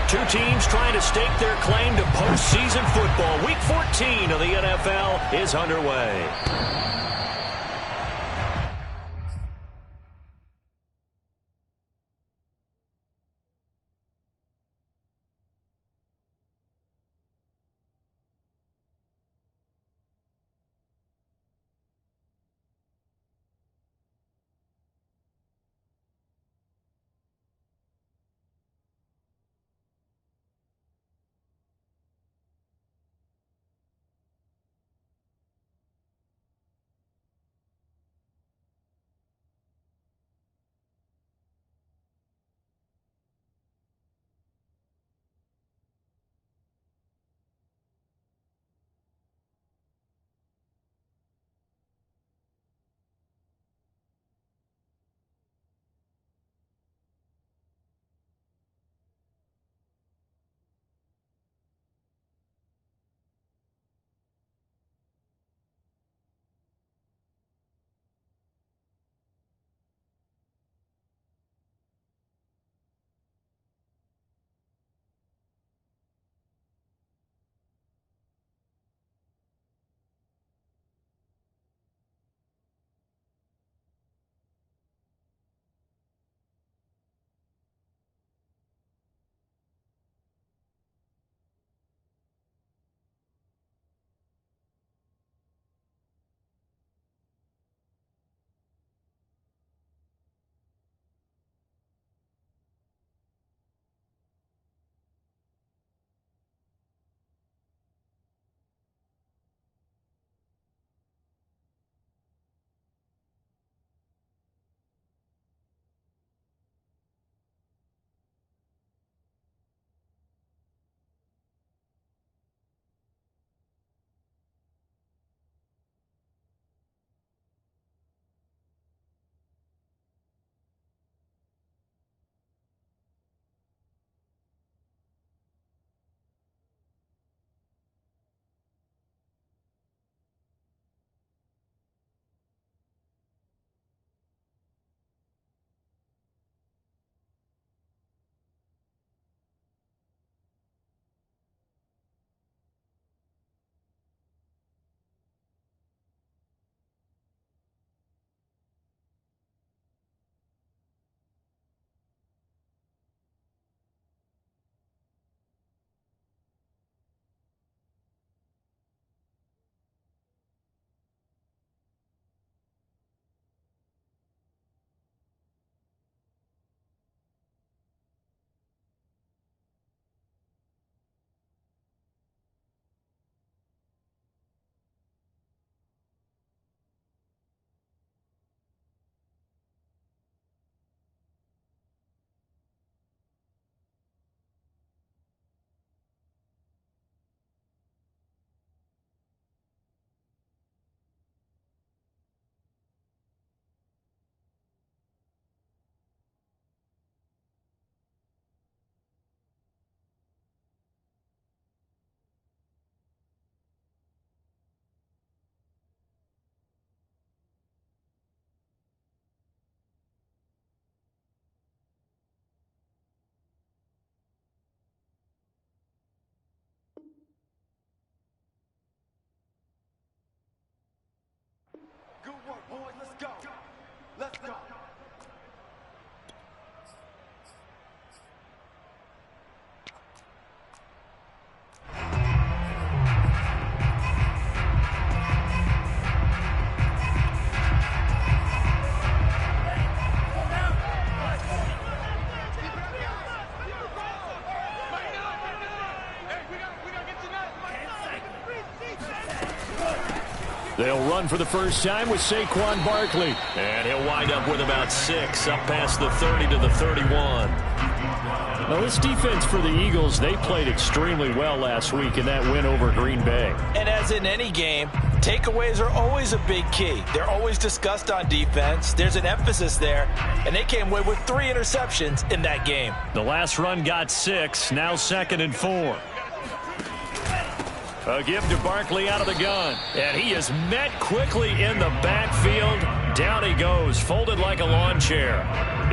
Two teams trying to stake their claim to postseason football. Week 14 of the NFL is underway. Good work, boys. Let's go. Let's go. They'll run for the first time with Saquon Barkley. And he'll wind up with about 6 up past the 30 to the 31. Now, this defense for the Eagles, they played extremely well last week in that win over Green Bay. And as in any game, takeaways are always a big key. They're always discussed on defense. There's an emphasis there, and they came away with 3 interceptions in that game. The last run got 6, now 2nd and 4. A give to Barkley out of the gun. And he is met quickly in the backfield. Down he goes, folded like a lawn chair.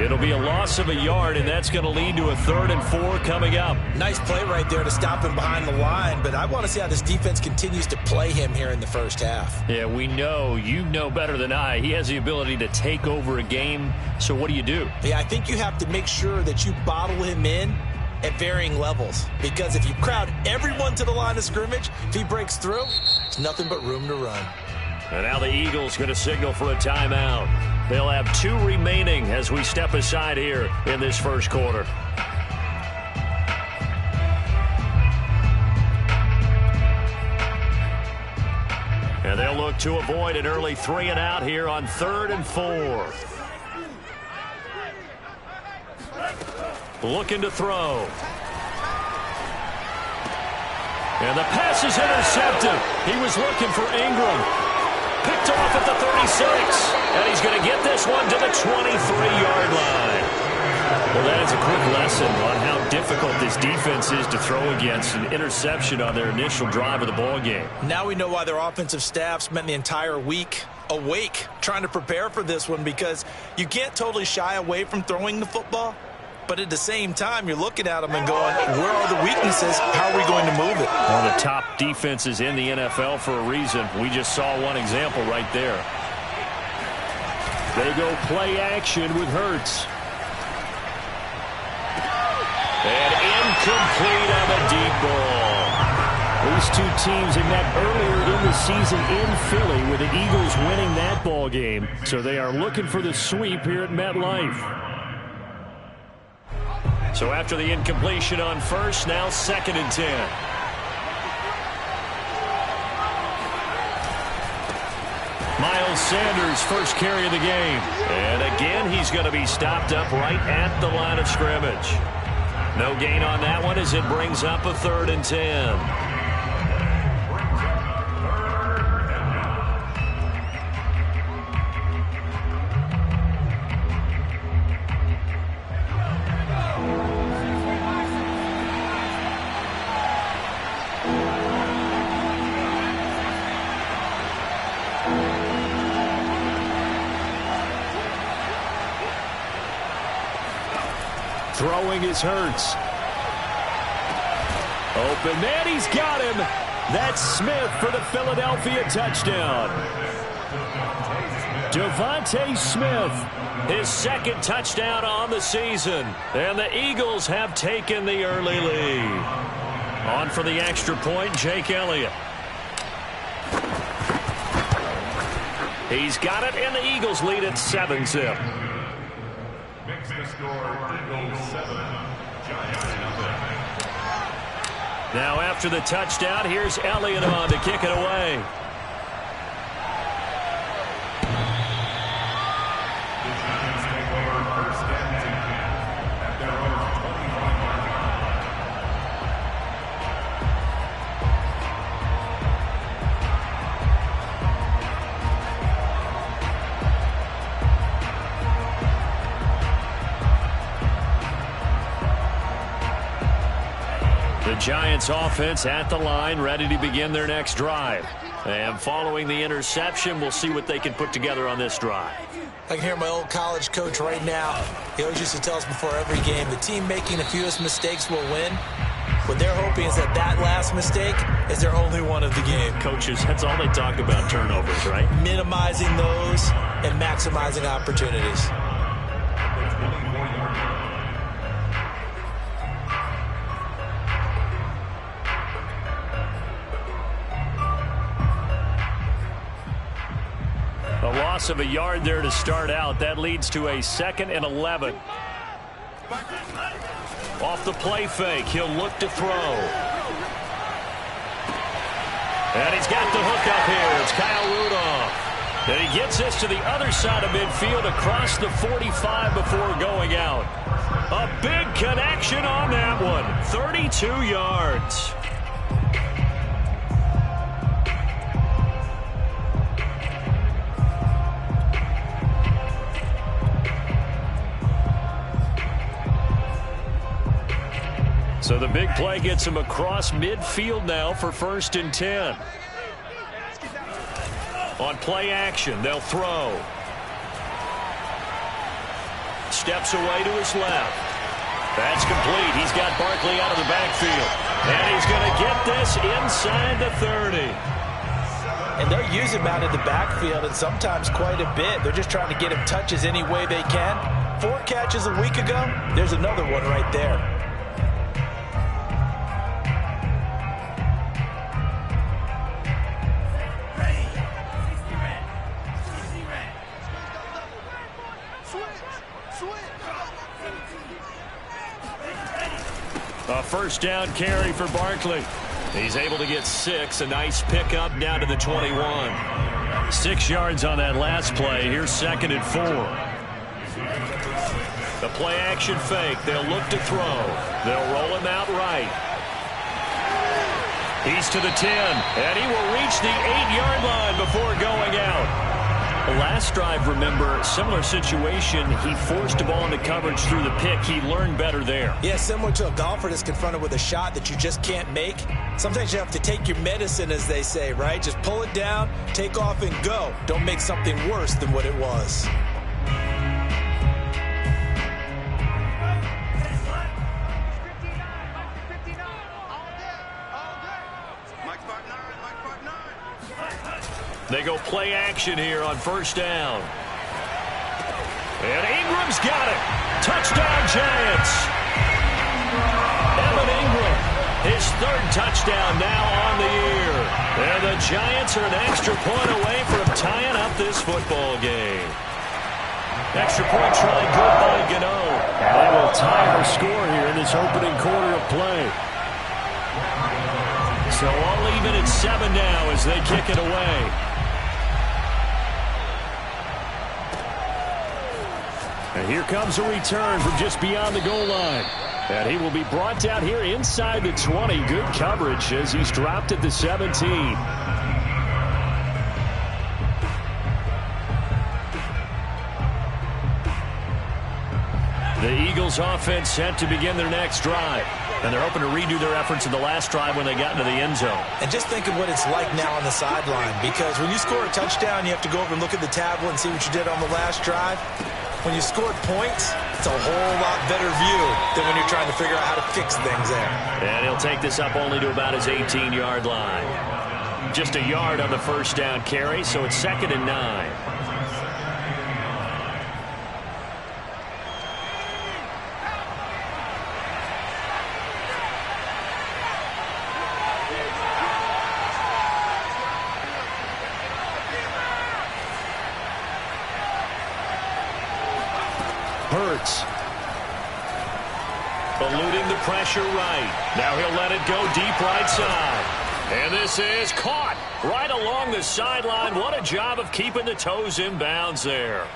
It'll be a loss of a yard, and that's going to lead to a 3rd and 4 coming up. Nice play right there to stop him behind the line, but I want to see how this defense continues to play him here in the first half. Yeah, we know, you know better than I, he has the ability to take over a game, so what do you do? Yeah, I think you have to make sure that you bottle him in at varying levels, because if you crowd everyone to the line of scrimmage, if he breaks through, it's nothing but room to run. And now the Eagles going to signal for a timeout. They'll have 2 remaining as we step aside here in this first quarter. And they'll look to avoid an early 3 and out here on 3rd and 4. Looking to throw. And the pass is intercepted. He was looking for Ingram. Picked off at the 36. And he's going to get this one to the 23-yard line. Well, that is a quick lesson on how difficult this defense is to throw against. An interception on their initial drive of the ball game. Now we know why their offensive staff spent the entire week awake trying to prepare for this one, because you can't totally shy away from throwing the football. But at the same time, you're looking at them and going, where are the weaknesses? How are we going to move it? One of the top defenses in the NFL for a reason. We just saw one example right there. They go play action with Hurts. And incomplete on the deep ball. These two teams had met earlier in the season in Philly with the Eagles winning that ball game. So they are looking for the sweep here at MetLife. So after the incompletion on first, now 2nd and 10. Miles Sanders, first carry of the game. And again, he's going to be stopped up right at the line of scrimmage. No gain on that one as it brings up a 3rd and 10. Throwing is Hurts. Open man, he's got him. That's Smith for the Philadelphia touchdown. Devontae Smith, his 2nd touchdown on the season. And the Eagles have taken the early lead. On for the extra point, Jake Elliott. He's got it, and the Eagles lead at 7-zip. Makes the score Eagles 7, Giants nothing. Now after the touchdown, here's Elliott on to kick it away. The Giants take over 1st and 10 at their own 25-yard line. The Giants offense at the line, ready to begin their next drive. And following the interception, we'll see what they can put together on this drive. I can hear my old college coach right now. He always used to tell us before every game, the team making the fewest mistakes will win. What they're hoping is that that last mistake is their only one of the game. Coaches, that's all they talk about, turnovers, right? Minimizing those and maximizing opportunities. A loss of a yard there to start out. That leads to a 2nd and 11. Off the play fake, he'll look to throw. And he's got the hook up here. It's Kyle Rudolph. And he gets this to the other side of midfield across the 45 before going out. A big connection on that one. 32 yards. So the big play gets him across midfield now for 1st and 10. On play action, they'll throw. steps away to his left. That's complete. He's got Barkley out of the backfield. And he's going to get this inside the 30. And they're using him out in the backfield, and sometimes quite a bit. They're just trying to get him touches any way they can. 4 catches a week ago. There's another one right there. A first down carry for Barkley. He's able to get 6. A nice pickup down to the 21. 6 yards on that last play. Here's 2nd and 4. The play action fake. They'll look to throw. They'll roll him out right. He's to the 10. And he will reach the 8-yard line before going out. Last drive, remember, similar situation. He forced the ball into coverage through the pick. He learned better there. Yeah, similar to a golfer that's confronted with a shot that you just can't make. Sometimes you have to take your medicine, as they say, right? Just pull it down, take off, and go. Don't make something worse than what it was. They go play action here on first down. And Ingram's got it. Touchdown, Giants. Evan Ingram, his 3rd touchdown now on the year. And the Giants are an extra point away from tying up this football game. Extra point try good by Gano. They will tie our score here in this opening quarter of play. So all even at 7 now as they kick it away. And here comes a return from just beyond the goal line. And he will be brought down here inside the 20. Good coverage as he's dropped at the 17. The Eagles offense set to begin their next drive. And they're hoping to redo their efforts in the last drive when they got into the end zone. And just think of what it's like now on the sideline. Because when you score a touchdown, you have to go over and look at the tablet and see what you did on the last drive. When you scored points, it's a whole lot better view than when you're trying to figure out how to fix things there. And he'll take this up only to about his 18-yard line. Just a yard on the first down carry, so it's 2nd and 9. Hurts. Eluding the pressure right. Now he'll let it go deep right side. And this is caught right along the sideline. What a job of keeping the toes in bounds there.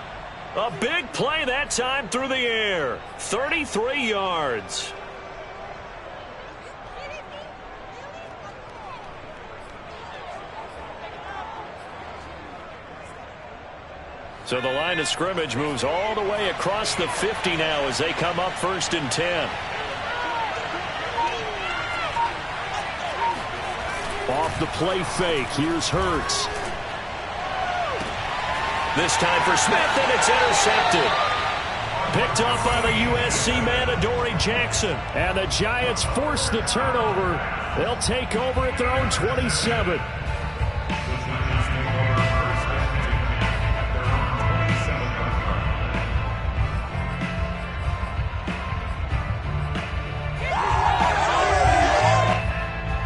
A big play that time through the air. 33 yards. So the line of scrimmage moves all the way across the 50 now as they come up 1st and 10. Off the play fake, here's Hurts. This time for Smith, and it's intercepted. Picked off by the USC man, Adoree Jackson. And the Giants force the turnover. They'll take over at their own 27.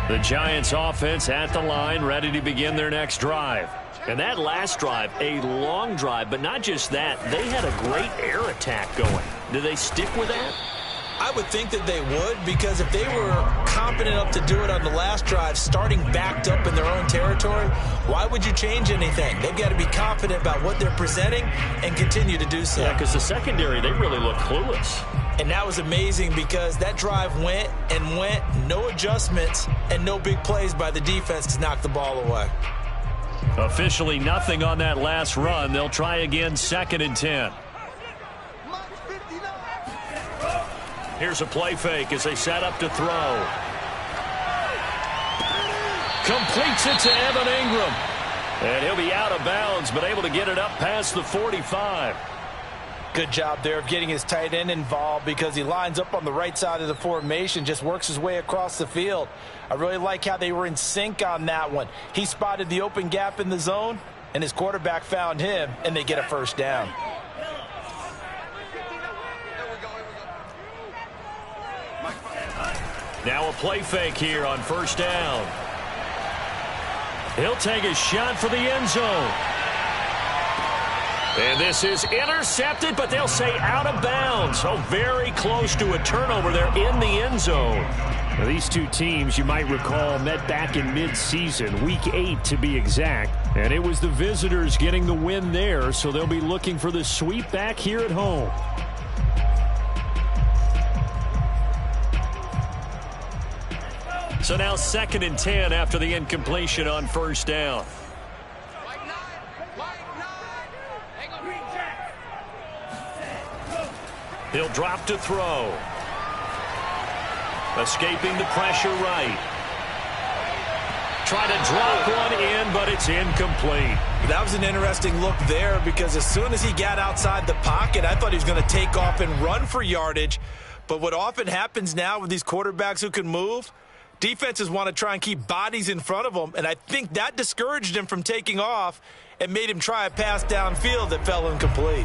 The Giants offense at the line, ready to begin their next drive. And that last drive, a long drive, but not just that. They had a great air attack going. Do they stick with that? I would think that they would, because if they were competent enough to do it on the last drive, starting backed up in their own territory, why would you change anything? They've got to be confident about what they're presenting and continue to do so. Yeah, because the secondary, they really look clueless. And that was amazing because that drive went and went, no adjustments, and no big plays by the defense to knock the ball away. Officially nothing on that last run. They'll try again, 2nd and 10. Here's a play fake as they set up to throw. Completes it to Evan Ingram. And he'll be out of bounds, but able to get it up past the 45. Good job there of getting his tight end involved because he lines up on the right side of the formation, just works his way across the field. I really like how they were in sync on that one. He spotted the open gap in the zone, and his quarterback found him, and they get a first down. Now a play fake here on first down. He'll take a shot for the end zone. And this is intercepted, but they'll say out of bounds. So very close to a turnover there in the end zone. Now, these two teams, you might recall, met back in mid-season, Week 8 to be exact. And it was the visitors getting the win there, so they'll be looking for the sweep back here at home. So now 2nd and 10 after the incompletion on first down. He'll drop to throw. Escaping the pressure right. Try to drop one in, but it's incomplete. That was an interesting look there because as soon as he got outside the pocket, I thought he was going to take off and run for yardage. But what often happens now with these quarterbacks who can move, defenses want to try and keep bodies in front of them, and I think that discouraged him from taking off and made him try a pass downfield that fell incomplete.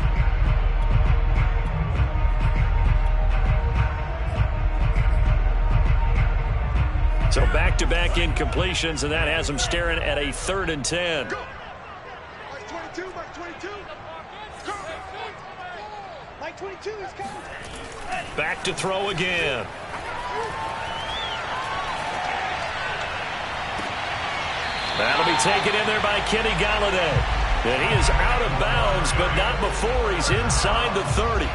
So back-to-back incompletions, and that has him staring at a 3rd and 10. Go. Mike 22, Mike 22. Go. Mike 22 is coming. Back to throw again. That'll be taken in there by Kenny Galladay. And he is out of bounds, but not before he's inside the 30.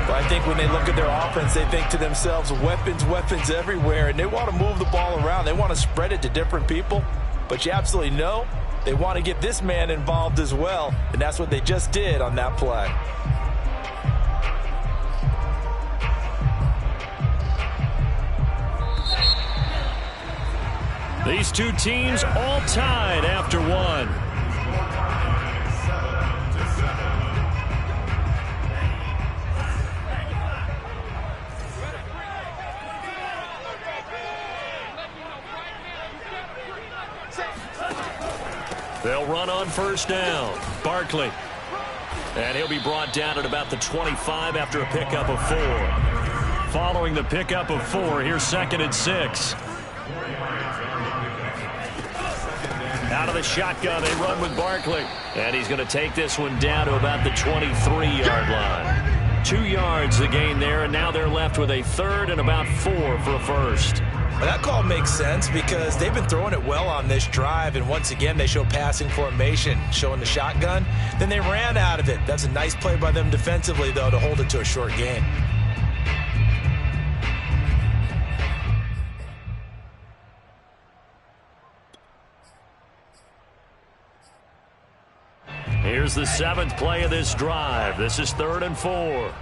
But I think when they look at their offense, they think to themselves, weapons, weapons everywhere, and they want to move the ball around. They want to spread it to different people. But you absolutely know they want to get this man involved as well, and that's what they just did on that play. These two teams all tied after one. They'll run on first down. Barkley. And he'll be brought down at about the 25 after a pickup of 4. Following the pickup of 4, here's 2nd and 6. Out of the shotgun, they run with Barkley. And he's going to take this one down to about the 23-yard line. 2 yards the gain there, and now they're left with a 3rd and about 4 for a first. Well, that call makes sense because they've been throwing it well on this drive, and once again they show passing formation, showing the shotgun. Then they ran out of it. That's a nice play by them defensively, though, to hold it to a short gain. Here's the 7th play of this drive. This is 3rd and 4.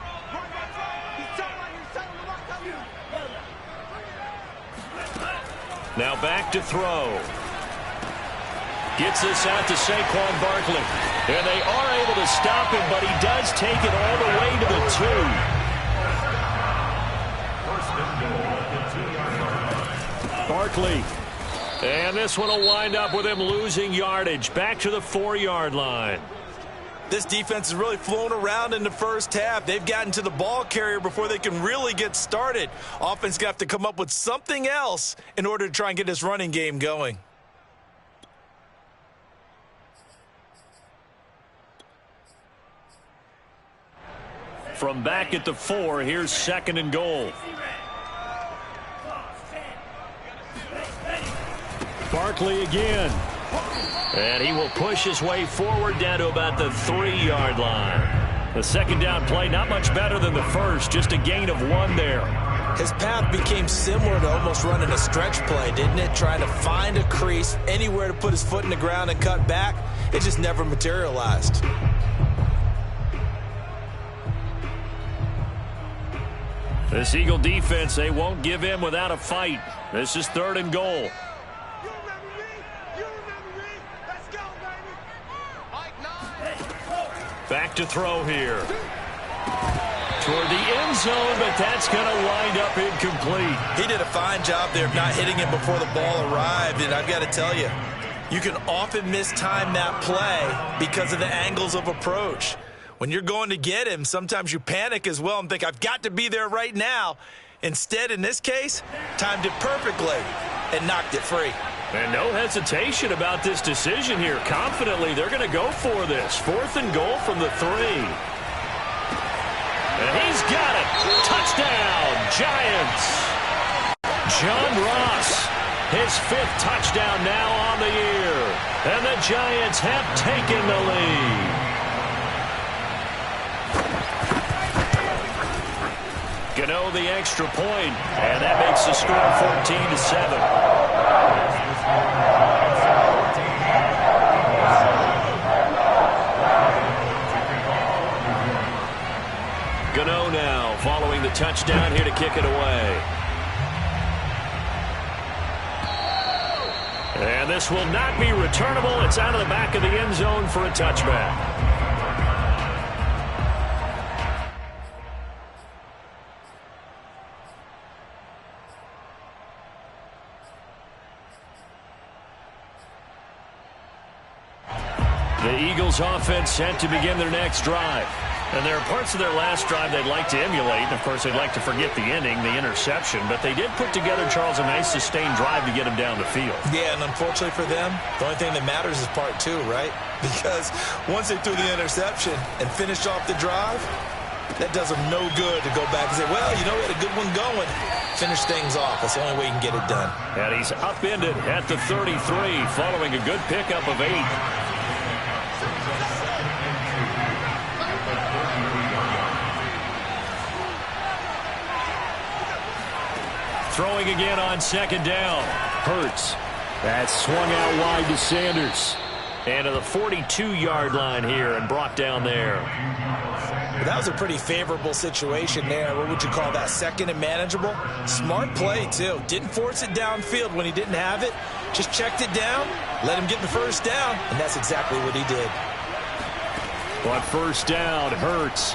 Now back to throw. Gets this out to Saquon Barkley. And they are able to stop him, but he does take it all the way to the 2. Barkley. And this one will wind up with him losing yardage. Back to the 4-yard line. This defense is really flown around in the first half. They've gotten to the ball carrier before they can really get started. Offense going to have to come up with something else in order to try and get this running game going. From back at the 4, here's 2nd and goal. Barkley again. And he will push his way forward down to about the 3-yard line. The 2nd down play, not much better than the first, just a gain of 1 there. His path became similar to almost running a stretch play, didn't it? Trying to find a crease, anywhere to put his foot in the ground and cut back. It just never materialized. This Eagle defense, they won't give in without a fight. This is 3rd and goal. Back back to throw here. Toward the end zone, but that's going to wind up incomplete. He did a fine job there of not hitting it before the ball arrived, and I've got to tell you, you can often mistime that play because of the angles of approach. When you're going to get him, sometimes you panic as well and think, I've got to be there right now. Instead, in this case, timed it perfectly and knocked it free. And no hesitation about this decision here. Confidently, they're going to go for this. 4th and goal from the 3. And he's got it. Touchdown, Giants. John Ross, his 5th touchdown now on the year. And the Giants have taken the lead. Gano the extra point, and that makes the score 14-7. Gano now following the touchdown here to kick it away. And this will not be returnable. It's out of the back of the end zone for a touchback. The Eagles offense set to begin their next drive. And there are parts of their last drive they'd like to emulate. And, of course, they'd like to forget the ending, the interception. But they did put together, Charles, a nice sustained drive to get them down the field. Yeah, and unfortunately for them, the only thing that matters is part 2, right? Because once they threw the interception and finished off the drive, that does them no good to go back and say, well, you know, we had a good one going. Finish things off. That's the only way you can get it done. And he's upended at the 33 following a good pickup of 8. Throwing again on 2nd down. Hurts. That's swung out wide to Sanders. And to the 42-yard line here and brought down there. Well, that was a pretty favorable situation there. What would you call that? 2nd and manageable? Smart play, too. Didn't force it downfield when he didn't have it. Just checked it down, let him get the first down, and that's exactly what he did. On 1st down, Hurts.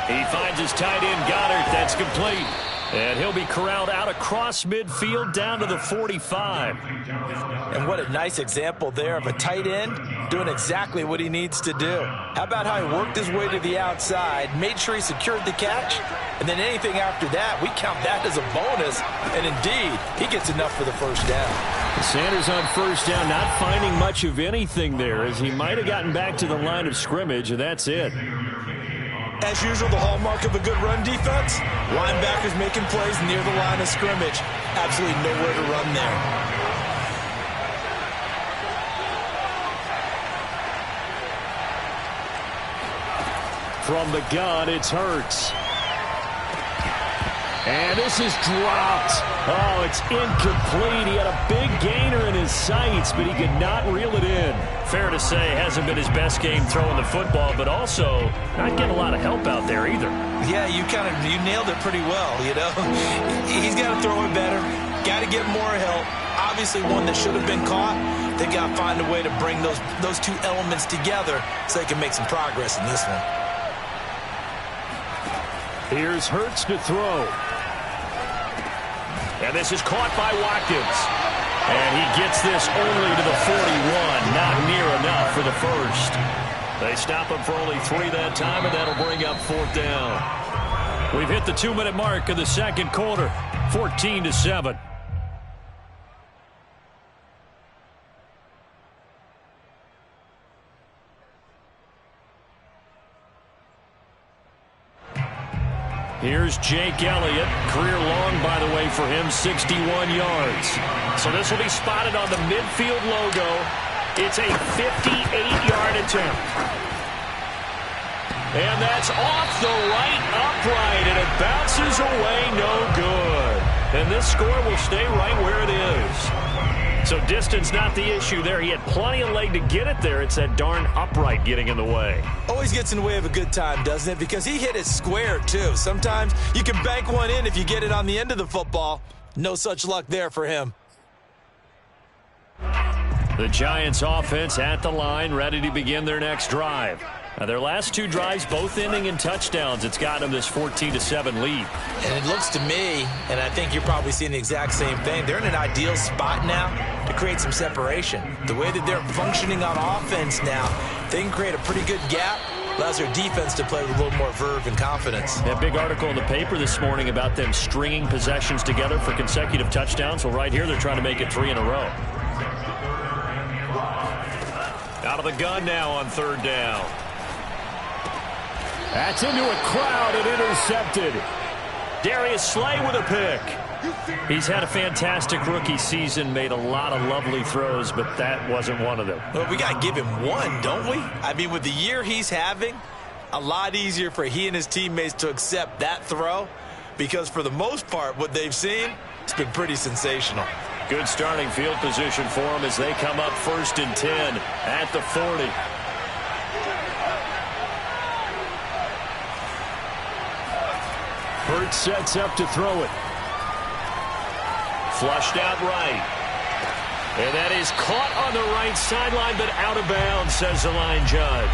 He finds his tight end, Goddard. That's complete. And he'll be corralled out across midfield down to the 45. And what a nice example there of a tight end doing exactly what he needs to do. How about how he worked his way to the outside, made sure he secured the catch, and then anything after that, we count that as a bonus. And indeed, he gets enough for the first down. Sanders on 1st down, not finding much of anything there as he might have gotten back to the line of scrimmage, and that's it. As usual, the hallmark of a good run defense, linebackers making plays near the line of scrimmage. Absolutely nowhere to run there. From the gun, it's Hurts. And this is dropped. Oh, it's incomplete. He had a big gainer in his sights, but he could not reel it in. Fair to say, hasn't been his best game throwing the football, but also not getting a lot of help out there either. Yeah, you nailed it pretty well, you know. He's got to throw it better. Got to get more help. Obviously one that should have been caught. They got to find a way to bring those two elements together so they can make some progress in this one. Here's Hurts to throw. And this is caught by Watkins. And he gets this only to the 41. Not near enough for the first. They stop him for only 3 that time, and that'll bring up 4th down. We've hit the 2-minute mark of the 2nd quarter. 14-7. Here's Jake Elliott. Career long, by the way, for him, 61 yards. So this will be spotted on the midfield logo. It's a 58-yard attempt. And that's off the right upright, and it bounces away no good. And this score will stay right where it is. So distance not the issue there. He had plenty of leg to get it there. It's that darn upright getting in the way. Always gets in the way of a good time, doesn't it? Because he hit it square, too. Sometimes you can bank one in if you get it on the end of the football. No such luck there for him. The Giants offense at the line, ready to begin their next drive. Now, their last two drives, both ending in touchdowns. It's got them this 14-7 lead. And it looks to me, and I think you're probably seeing the exact same thing, they're in an ideal spot now to create some separation. The way that they're functioning on offense now, they can create a pretty good gap. Allows their defense to play with a little more verve and confidence. That big article in the paper this morning about them stringing possessions together for consecutive touchdowns. Well, right here, they're trying to make it 3 in a row. Out of the gun now on third down. That's into a crowd and intercepted. Darius Slay with a pick. He's had a fantastic rookie season, made a lot of lovely throws, but that wasn't one of them. Well, we got to give him one, don't we? I mean, with the year he's having, a lot easier for he and his teammates to accept that throw because for the most part, what they've seen, it's been pretty sensational. Good starting field position for them as they come up 1st and 10 at the 40. Hurts sets up to throw it. Flushed out right. And that is caught on the right sideline, but out of bounds, says the line judge.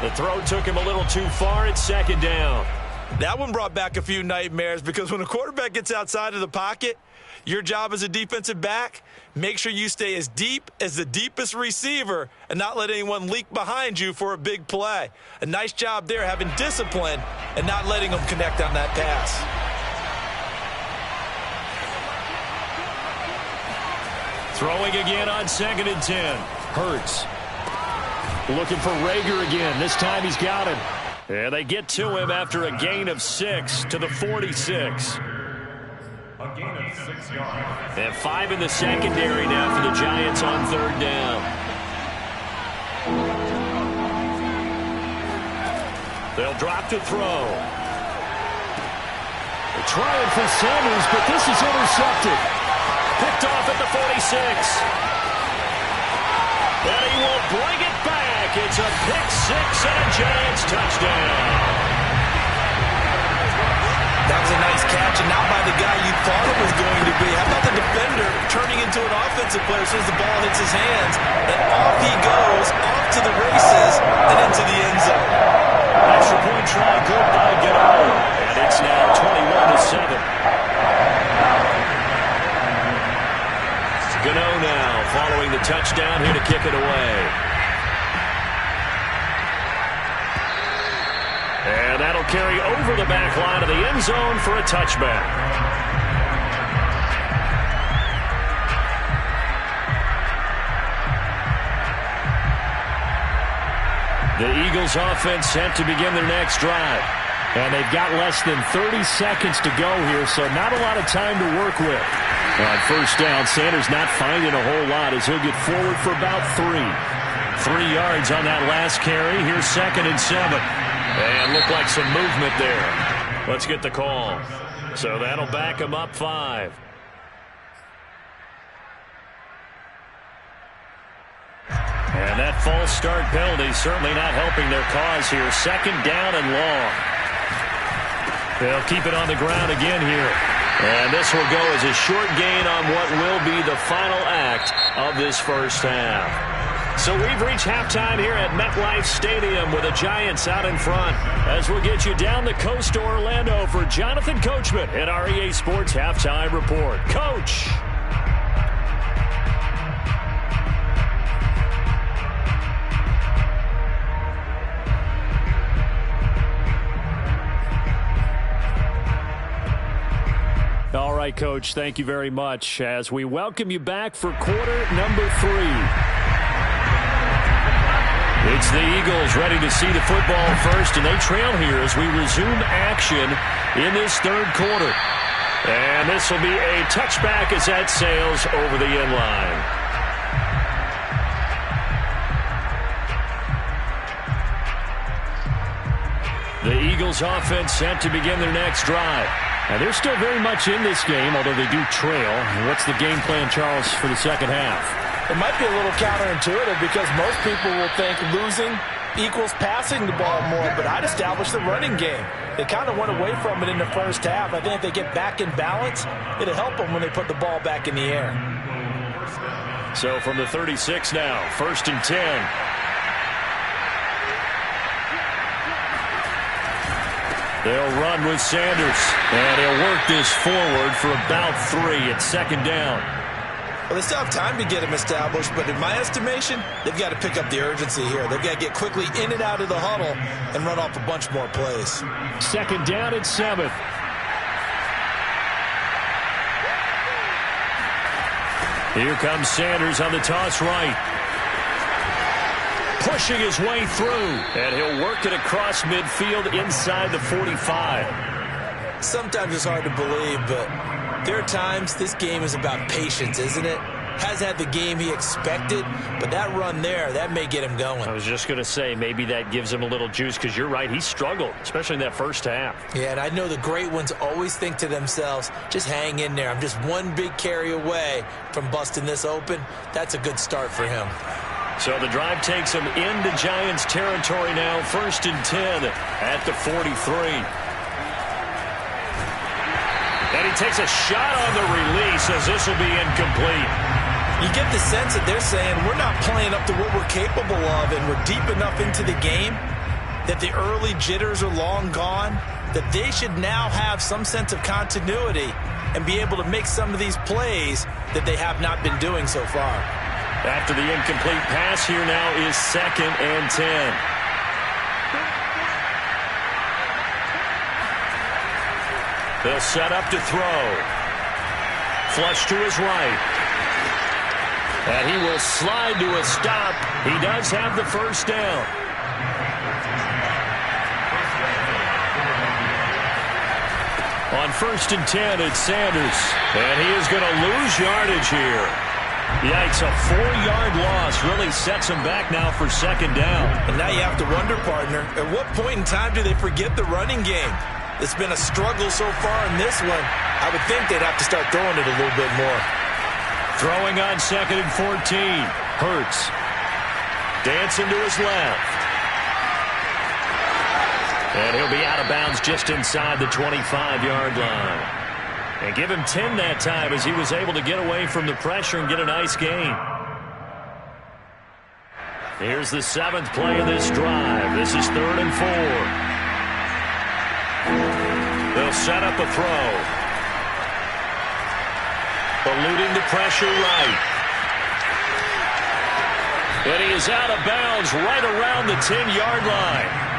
The throw took him a little too far at 2nd down. That one brought back a few nightmares because when a quarterback gets outside of the pocket, your job as a defensive back, make sure you stay as deep as the deepest receiver and not let anyone leak behind you for a big play. A nice job there having discipline and not letting them connect on that pass. Throwing again on 2nd and 10. Hurts. Looking for Rager again. This time he's got him. And they get to him after a gain of 6 to the 46. A gain of 6 yards. And 5 in the secondary now for the Giants on 3rd down. They'll drop to throw. They're trying for Sanders, but this is intercepted. Picked off at the 46. And he will bring it back. It's a pick 6 and a Giants touchdown. That was a nice catch, and not by the guy you thought it was going to be. How about the defender turning into an offensive player as soon as the ball hits his hands, and off he goes, off to the races, and into the end zone. Extra point try, good by Gano. And it's now 21-7. Gano now following the touchdown here to kick it away. And that'll carry over the back line of the end zone for a touchback. The Eagles offense set to begin their next drive. And they've got less than 30 seconds to go here, so not a lot of time to work with. On 1st down, Sanders not finding a whole lot as he'll get forward for about 3. 3 yards on that last carry. Here's 2nd and 7. And look like some movement there. Let's get the call. So that'll back him up 5. And that false start penalty certainly not helping their cause here. 2nd down and long. They'll keep it on the ground again here. And this will go as a short gain on what will be the final act of this first half. So we've reached halftime here at MetLife Stadium with the Giants out in front. As we'll get you down the coast to Orlando for Jonathan Coachman at our EA Sports Halftime Report. Coach! All right, Coach, thank you very much as we welcome you back for quarter number 3. It's the Eagles ready to see the football first, and they trail here as we resume action in this 3rd quarter. And this will be a touchback as that sails over the end line. The Eagles offense set to begin their next drive. And they're still very much in this game, although they do trail. What's the game plan, Charles, for the second half? It might be a little counterintuitive because most people will think losing equals passing the ball more, but I'd establish the running game. They kind of went away from it in the first half. I think if they get back in balance, it'll help them when they put the ball back in the air. So from the 36 now, 1st and 10. They'll run with Sanders, and he'll work this forward for about 3 at 2nd down. Well, they still have time to get him established, but in my estimation, they've got to pick up the urgency here. They've got to get quickly in and out of the huddle and run off a bunch more plays. 2nd down at 7. Here comes Sanders on the toss right. Pushing his way through, and he'll work it across midfield inside the 45. Sometimes it's hard to believe, but there are times this game is about patience, isn't it? Has had the game he expected, but that run there, that may get him going. I was just going to say, maybe that gives him a little juice, because you're right, he struggled, especially in that first half. Yeah, and I know the great ones always think to themselves, just hang in there. I'm just one big carry away from busting this open. That's a good start for him. So the drive takes him into Giants territory now, 1st and 10 at the 43. And he takes a shot on the release as this will be incomplete. You get the sense that they're saying we're not playing up to what we're capable of, and we're deep enough into the game that the early jitters are long gone, that they should now have some sense of continuity and be able to make some of these plays that they have not been doing so far. After the incomplete pass, here now is 2nd and 10. They'll set up to throw. Flush to his right. And he will slide to a stop. He does have the 1st down. On 1st and 10, it's Sanders. And he is going to lose yardage here. Yikes, a 4-yard loss really sets him back now for 2nd down. And now you have to wonder, partner, at what point in time do they forget the running game? It's been a struggle so far in this one. I would think they'd have to start throwing it a little bit more. Throwing on 2nd and 14. Hurts. Dancing to his left. And he'll be out of bounds just inside the 25-yard line. And give him 10 that time as he was able to get away from the pressure and get a nice gain. Here's the 7th play of this drive. This is 3rd and 4. They'll set up a throw. Eluding the pressure right. And he is out of bounds right around the 10-yard line.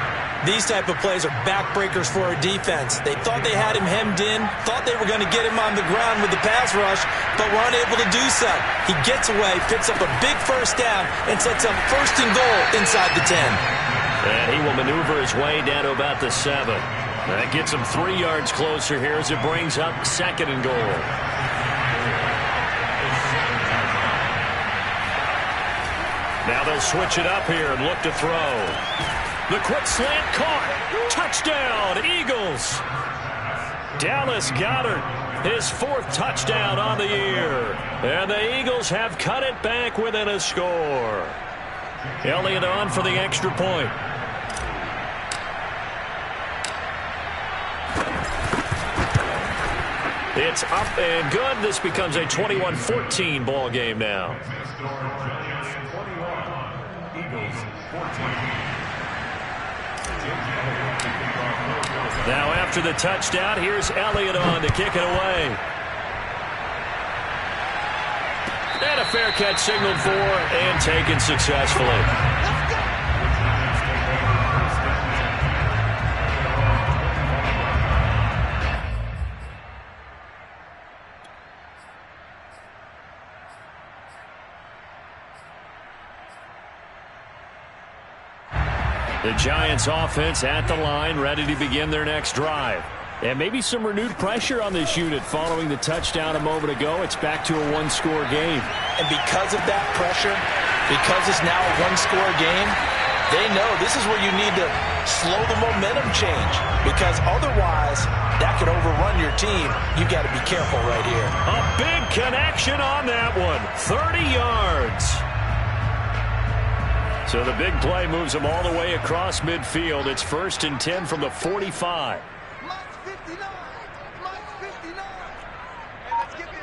These type of plays are backbreakers for a defense. They thought they had him hemmed in, thought they were going to get him on the ground with the pass rush, but were unable to do so. He gets away, picks up a big 1st down, and sets up 1st and goal inside the 10. And he will maneuver his way down to about the 7. That gets him 3 yards closer here as it brings up 2nd and goal. Now they'll switch it up here and look to throw. The quick slant caught. Touchdown, Eagles. Dallas Goedert, his 4th touchdown on the year. And the Eagles have cut it back within a score. Elliott on for the extra point. It's up and good. This becomes a 21-14 ball game now. Now after the touchdown, here's Elliott on to kick it away. And a fair catch signaled for and taken successfully. The Giants offense at the line, ready to begin their next drive. And maybe some renewed pressure on this unit following the touchdown a moment ago. It's back to a 1-score game. And because of that pressure, because it's now a 1-score game, they know this is where you need to slow the momentum change, because otherwise that could overrun your team. You got to be careful right here. A big connection on that one. 30 yards. So the big play moves them all the way across midfield. It's 1st and 10 from the 45. Mike 59. Mike 59. Hey, let's get this.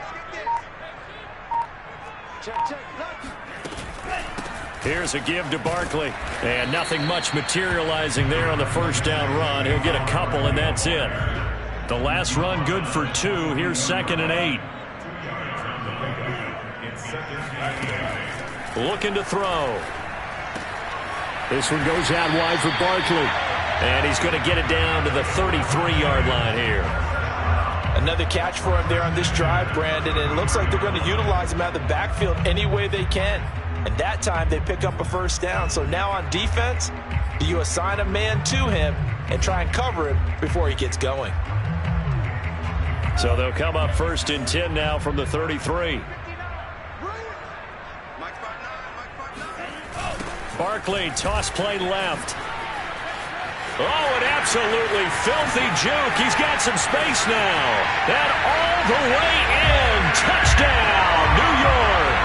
Here's a give to Barkley. And nothing much materializing there on the first down run. He'll get a couple, and that's it. The last run good for 2. Here's 2nd and 8. Looking to throw. This one goes out wide for Barkley. And he's going to get it down to the 33-yard line here. Another catch for him there on this drive, Brandon, and it looks like they're going to utilize him out of the backfield any way they can. And that time they pick up a first down. So now on defense, do you assign a man to him and try and cover him before he gets going? So they'll come up 1st and 10 now from the 33. Barkley, toss play left. Oh, an absolutely filthy juke. He's got some space now. And all the way in. Touchdown, New York.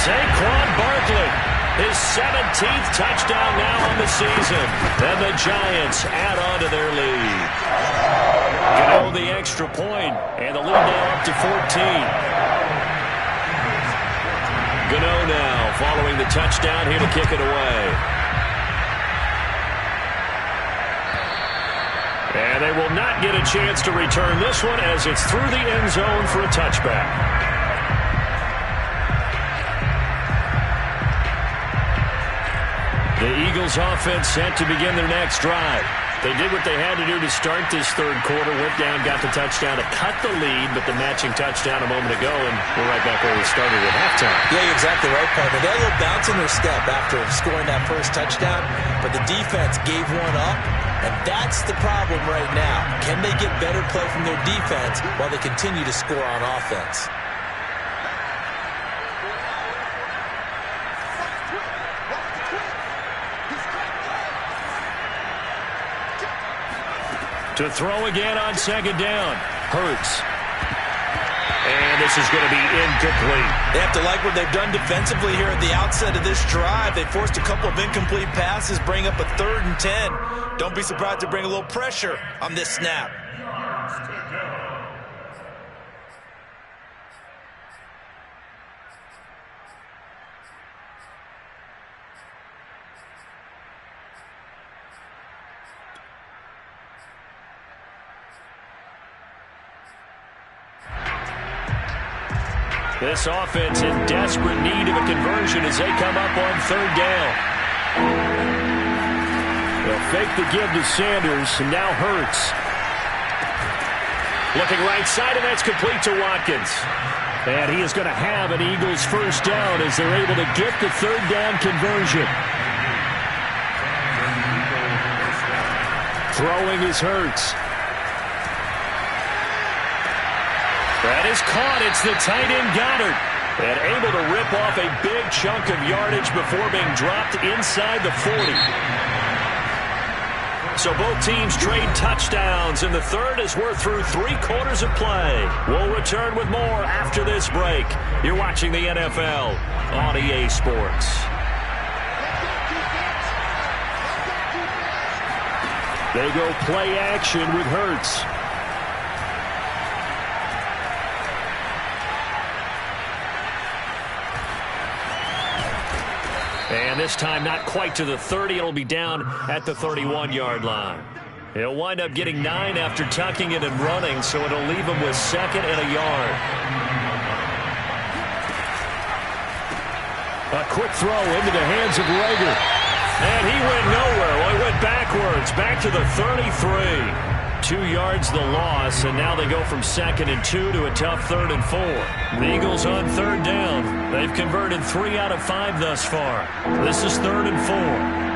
Saquon Barkley, his 17th touchdown now on the season. And the Giants add on to their lead. Gano the extra point, and the lead now up to 14. Gano now following the touchdown here to kick it away. And they will not get a chance to return this one as it's through the end zone for a touchback. The Eagles offense set to begin their next drive. They did what they had to do to start this third quarter, went down, got the touchdown to cut the lead, but the matching touchdown a moment ago, and we're right back where we started at halftime. Yeah, you're exactly right, partner. They had a little bounce in their step after scoring that first touchdown, but the defense gave one up, and that's the problem right now. Can they get better play from their defense while they continue to score on offense? To throw again on 2nd down. Hurts. And this is going to be incomplete. They have to like what they've done defensively here at the outset of this drive. They forced a couple of incomplete passes, bring up a 3rd and 10. Don't be surprised to bring a little pressure on this snap. This offense in desperate need of a conversion as they come up on 3rd down. They'll fake the give to Sanders, and now Hurts. Looking right side, and that's complete to Watkins. And he is going to have an Eagles first down as they're able to get the 3rd down conversion. Throwing is Hurts. That is caught. It's the tight end Goddard. And able to rip off a big chunk of yardage before being dropped inside the 40. So both teams trade touchdowns, and the third as we're through 3 quarters of play. We'll return with more after this break. You're watching the NFL on EA Sports. They go play action with Hurts. And this time not quite to the 30. It'll be down at the 31-yard line. He'll wind up getting 9 after tucking it and running, so it'll leave him with 2nd and a yard. A quick throw into the hands of Rager. And he went nowhere. Well, he went backwards, back to the 33. 2 yards the loss, and now they go from 2nd and 2 to a tough 3rd and 4. The Eagles on 3rd down. They've converted 3 out of 5 thus far. This is 3rd and 4.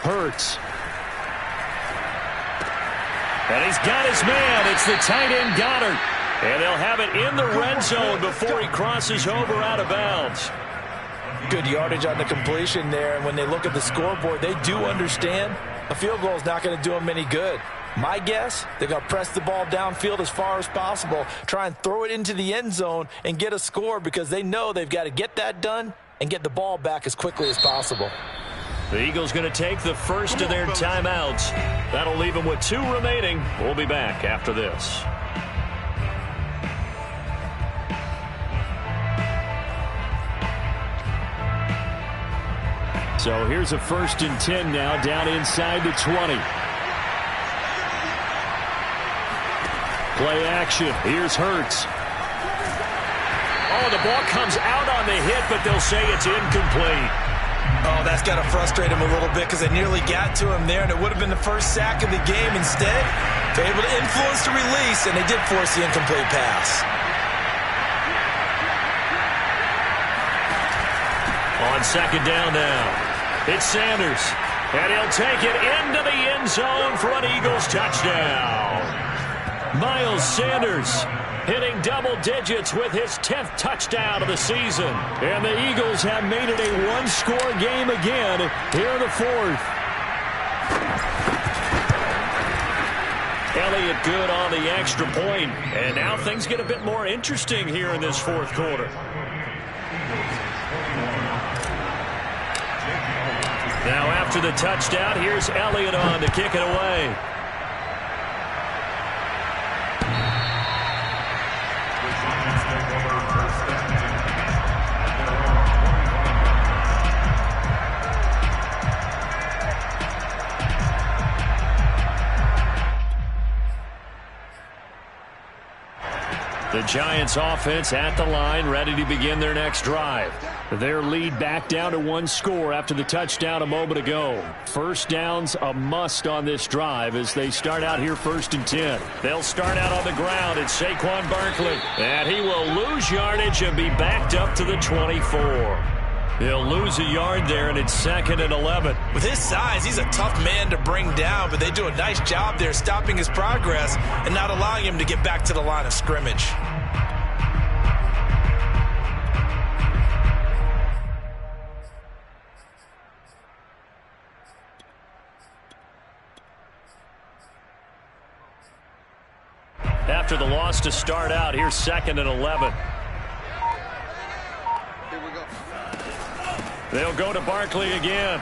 Hurts. And he's got his man. It's the tight end Goddard. And they'll have it in the red zone before he crosses over out of bounds. Good yardage on the completion there. And when they look at the scoreboard, they do understand A field goal is not going to do them any good. My guess, they're going to press the ball downfield as far as possible, try and throw it into the end zone and get a score because they know they've got to get that done and get the ball back as quickly as possible. The Eagles going to take the first of their timeouts. That'll leave them with 2 remaining. We'll be back after this. So here's a 1st and 10 now, down inside the 20. Play action. Here's Hurts. Oh, the ball comes out on the hit, but they'll say it's incomplete. Oh, that's got to frustrate him a little bit because they nearly got to him there, and it would have been the first sack of the game. Instead, they're able to influence the release, and they did force the incomplete pass. On 2nd down now, it's Sanders, and he'll take it into the end zone for an Eagles touchdown. Miles Sanders hitting double digits with his 10th touchdown of the season. And the Eagles have made it a 1-score game again here in the 4th. Elliott good on the extra point. And now things get a bit more interesting here in this 4th quarter. Now after the touchdown, here's Elliott on to kick it away. The Giants offense at the line, ready to begin their next drive. Their lead back down to 1 score after the touchdown a moment ago. First down's a must on this drive as they start out here 1st and 10. They'll start out on the ground. It's Saquon Barkley. And he will lose yardage and be backed up to the 24. He'll lose a yard there, and it's 2nd and 11. With his size, he's a tough man to bring down, but they do a nice job there stopping his progress and not allowing him to get back to the line of scrimmage. After the loss to start out, here's 2nd and 11. They'll go to Barkley again.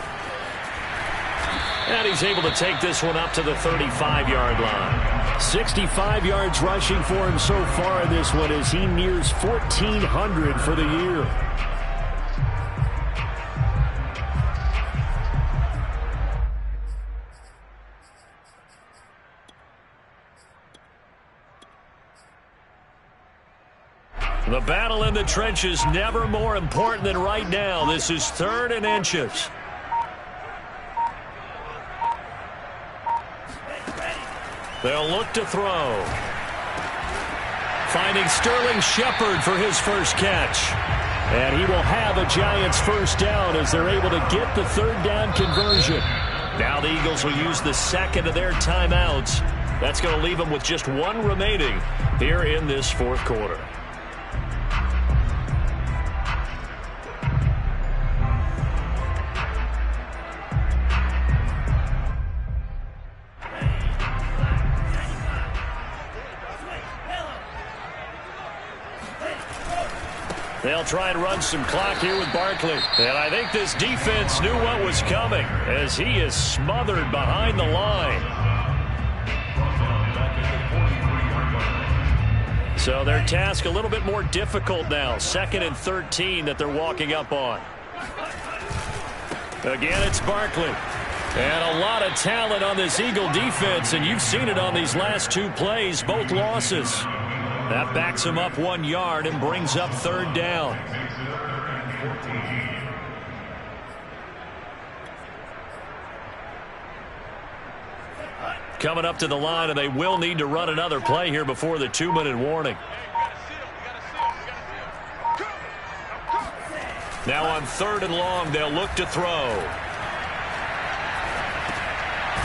And he's able to take this one up to the 35-yard line. 65 yards rushing for him so far in this one as he nears 1,400 for the year. The battle in the trenches never more important than right now. This is 3rd and inches. They'll look to throw. Finding Sterling Shepard for his first catch. And he will have a Giants first down as they're able to get the 3rd down conversion. Now the Eagles will use the 2nd of their timeouts. That's going to leave them with just 1 remaining here in this 4th quarter. They'll try and run some clock here with Barkley. And I think this defense knew what was coming as he is smothered behind the line. So their task a little bit more difficult now. 2nd and 13 that they're walking up on. Again, it's Barkley. And a lot of talent on this Eagle defense, and you've seen it on these last 2 plays, both losses. That backs him up 1 yard and brings up 3rd down. Coming up to the line, and they will need to run another play here before the 2-minute warning. Now on 3rd and long, they'll look to throw.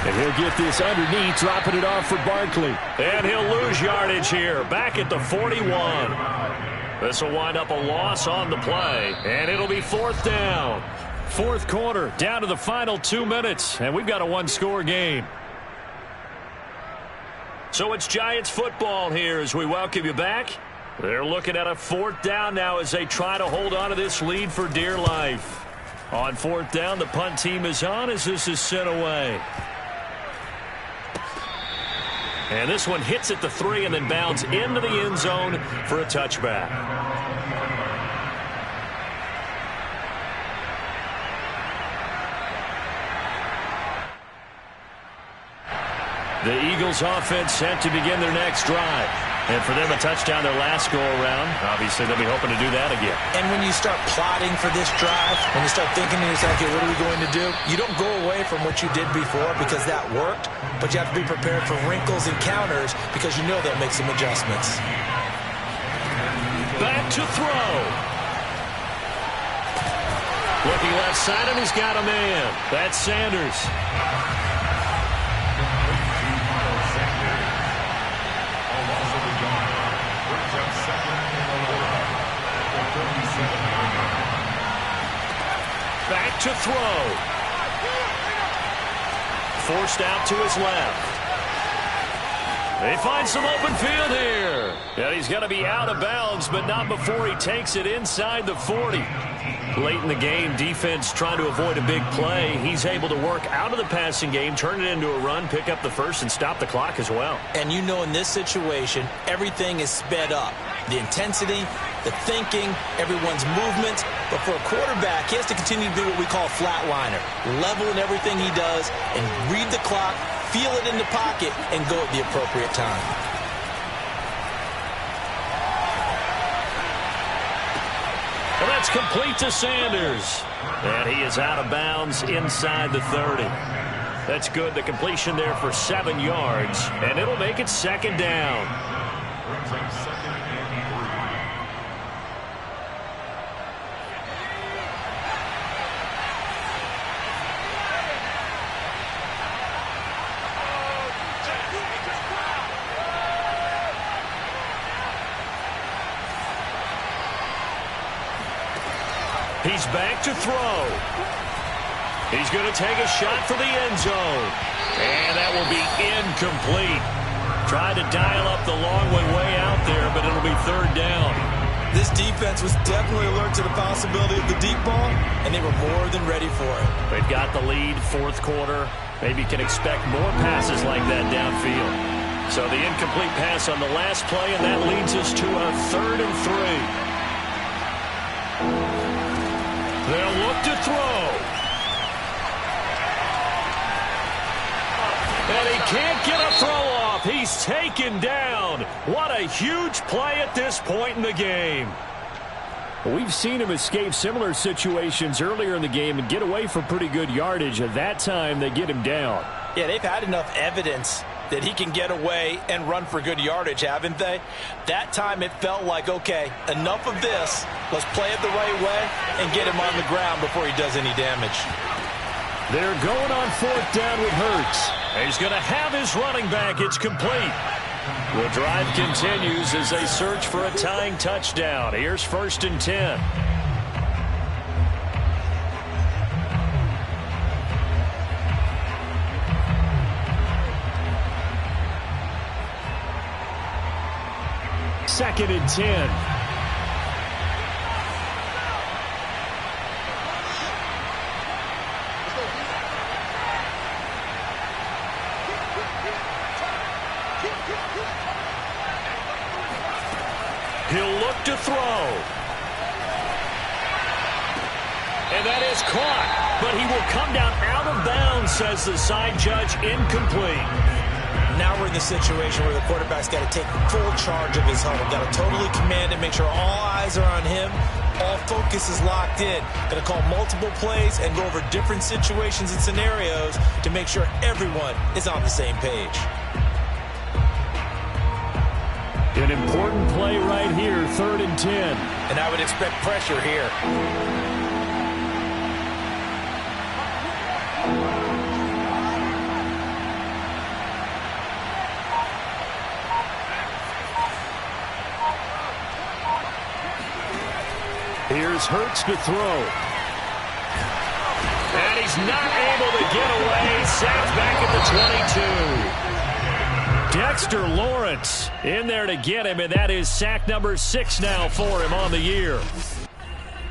And he'll get this underneath, dropping it off for Barkley. And he'll lose yardage here, back at the 41. This will wind up a loss on the play, and it'll be 4th down. Fourth quarter, down to the final 2 minutes, and we've got a one-score game. So it's Giants football here as we welcome you back. They're looking at a fourth down now as they try to hold on to this lead for dear life. On fourth down, the punt team is on as this is sent away. And this one hits at the 3 and then bounds into the end zone for a touchback. The Eagles offense set to begin their next drive. And for them, a touchdown their last go-around. Obviously, they'll be hoping to do that again. And when you start plotting for this drive, when you start thinking to yourself, okay, what are we going to do? You don't go away from what you did before because that worked, but you have to be prepared for wrinkles and counters because you know they'll make some adjustments. Back to throw. Looking left side, and he's got a man. That's Sanders. Back to throw. Forced out to his left. They find some open field here. Yeah, he's got to be out of bounds, but not before he takes it inside the 40. Late in the game, defense trying to avoid a big play. He's able to work out of the passing game, turn it into a run, pick up the first, and stop the clock as well. And you know in this situation, everything is sped up. The intensity, the thinking, everyone's movements. But for a quarterback, he has to continue to be what we call a flatliner. Level in everything he does and read the clock, feel it in the pocket, and go at the appropriate time. Well, that's complete to Sanders. And he is out of bounds inside the 30. That's good. The completion there for 7 yards. And it'll make it second down. He's back to throw. He's going to take a shot for the end zone. And that will be incomplete. Tried to dial up the long one way out there, but it'll be third down. This defense was definitely alert to the possibility of the deep ball, and they were more than ready for it. They've got the lead, fourth quarter. Maybe can expect more passes like that downfield. So the incomplete pass on the last play, and that leads us to a 3rd and 3. They'll look to throw. And he can't get a throw off. He's taken down. What a huge play at this point in the game. We've seen him escape similar situations earlier in the game and get away for pretty good yardage. At that time, they get him down. Yeah, they've had enough evidence that he can get away and run for good yardage, haven't they? That time it felt like, okay, enough of this. Let's play it the right way and get him on the ground before he does any damage. They're going on fourth down with Hurts. He's going to have his running back. It's complete. The drive continues as they search for a tying touchdown. Here's 1st and 10. Second and 10. He'll look to throw. And that is caught. But he will come down out of bounds, says the side judge. Incomplete. Now we're in the situation where the quarterback's got to take full charge of his huddle. Got to totally command it, make sure all eyes are on him. All focus is locked in. Going to call multiple plays and go over different situations and scenarios to make sure everyone is on the same page. An important play right here, 3rd and 10. And I would expect pressure here. Here's Hurts to throw. he's not able to get away. Sacked back at the 22. Dexter Lawrence in there to get him, and that is sack number 6 now for him on the year.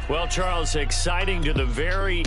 Well, Charles, exciting to the very